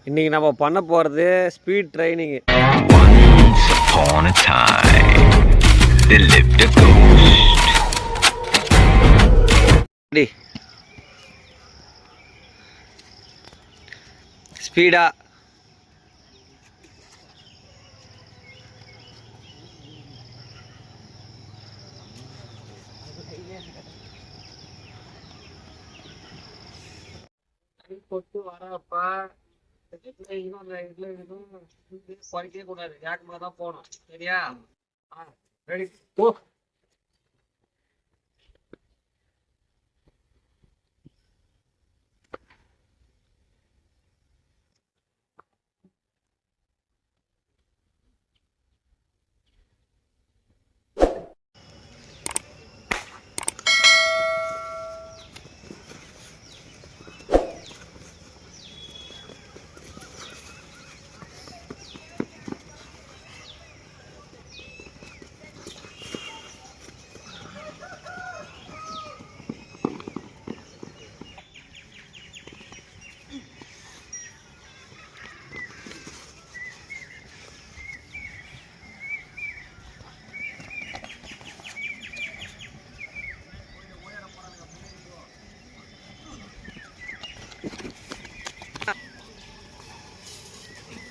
இன்னைக்கு நம்ம பண்ண போகிறது ஸ்பீட் ட்ரைனிங். ஸ்பீடா கொட்டு வரப்பா படிக்கவே கூடாது, வேகமா தான் போகணும். சரியா? ரெடி போ.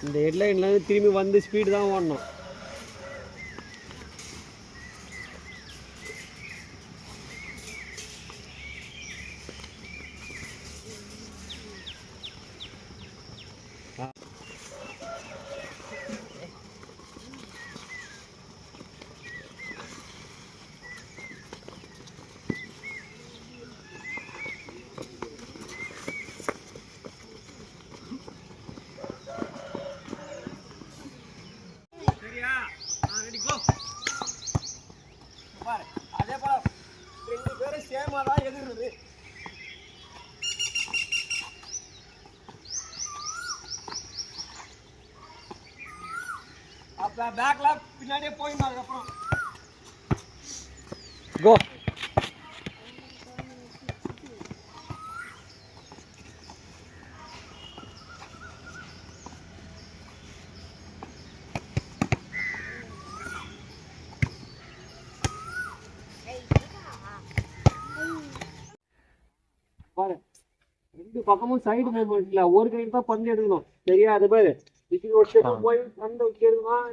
இந்த ஹெட்லைன்ல திரும்பி வந்து ஸ்பீடு தான் ஓடணும். அதே போல ரெண்டு பேரும் சேமா தான் எதிர்றது. அப்ப பேக்ல பின்னாடியே போயிடணும். அதுக்கப்புறம் கோ. பாரு, ரெண்டு பக்கமும் சைடு மூவ்மெண்ட் இல்ல, ஒரு கையில் தான் பந்து எடுக்கணும். சரியா? அது பாரு, இப்படி ஒரு ஸ்டெப் போய் பந்து எடுக்கணும்.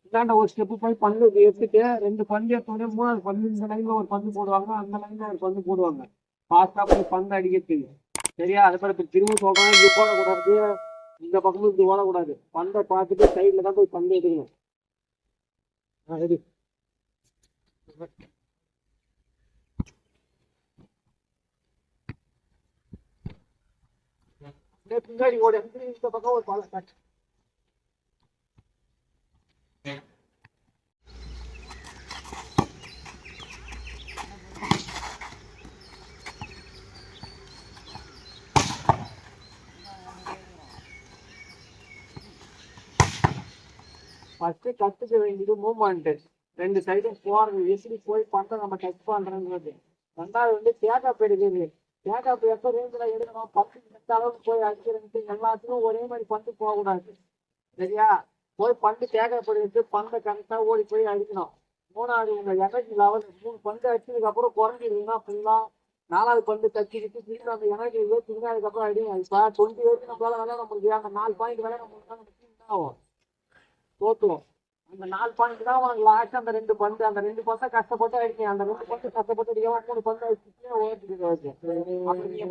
இந்தாண்ட ஒரு ஸ்டெப் போய் பந்து எடுத்துட்டு ரெண்டு பந்து எடுத்தோடனே மூணாவது பந்து இந்த லைன்ல ஒரு பந்து போடுவாங்க, அந்த லைன்ல ஒரு பந்து போடுவாங்க. ஃபாஸ்டா போய் பந்து அடிக்கிறதுக்கு. சரியா? அது பாரு, இப்ப திரும்ப சொல்றேன், இப்படி போடக்கூடாது, இந்த பக்கமும் இப்படி ஓடக்கூடாது. பந்தை பார்த்துட்டு சைட்ல தான் போய் பந்து எடுக்கணும். ரெடி? பின்னாடி ஓடி இந்த பக்கம் ஒரு பாலம் காட்டு. ஃபர்ஸ்ட் கத்துக்க வேண்டியது மூவ்மெண்ட். ரெண்டு சைடும் போறது, எப்படி போய் பண்ற நம்ம டச் பண்றது. ரெண்டாவது வந்து டேக்கப் எடுக்கிறது. டேக்கப் எப்ப ரேஞ்சில் எடுக்கணும், பந்து எந்த அளவுக்கு போய் அடிக்கிறது, எல்லாத்துக்கும் ஒரே மாதிரி பந்து போகக்கூடாது. சரியா? போய் பந்து டேக்கப் எடுத்து பந்தை கரெக்டா ஓடி போய் அடிக்கணும். மூணாவது உங்க எனர்ஜி லெவல் 3 பந்து அடிச்சதுக்கு அப்புறம் குறைஞ்சிருந்தீங்கன்னா ஃபுல்லா நாலாவது பந்து தச்சிக்கிட்டு திரும்பி அந்த எனர்ஜி திரும்பி அதுக்கப்புறம் அடிங்க. இப்போ 20 வரைக்கும் நம்மளால விளையாட முடியாது. அந்த 4 பாயிண்ட் விளையாட முடியாது, நம்ம டீம் ஆகும் தோத்துரும். அந்த 4 பாயிண்ட் தான் உனக்கு லாஸ்ட். அந்த ரெண்டு பந்து கஷ்டப்பட்டு அடிக்கணும். அந்த 2 பந்து கஷ்டப்பட்டு அடிக்காம 3 பந்து அடிச்சுட்டு ஓடிட்டு இருக்கு. அப்படி நீங்க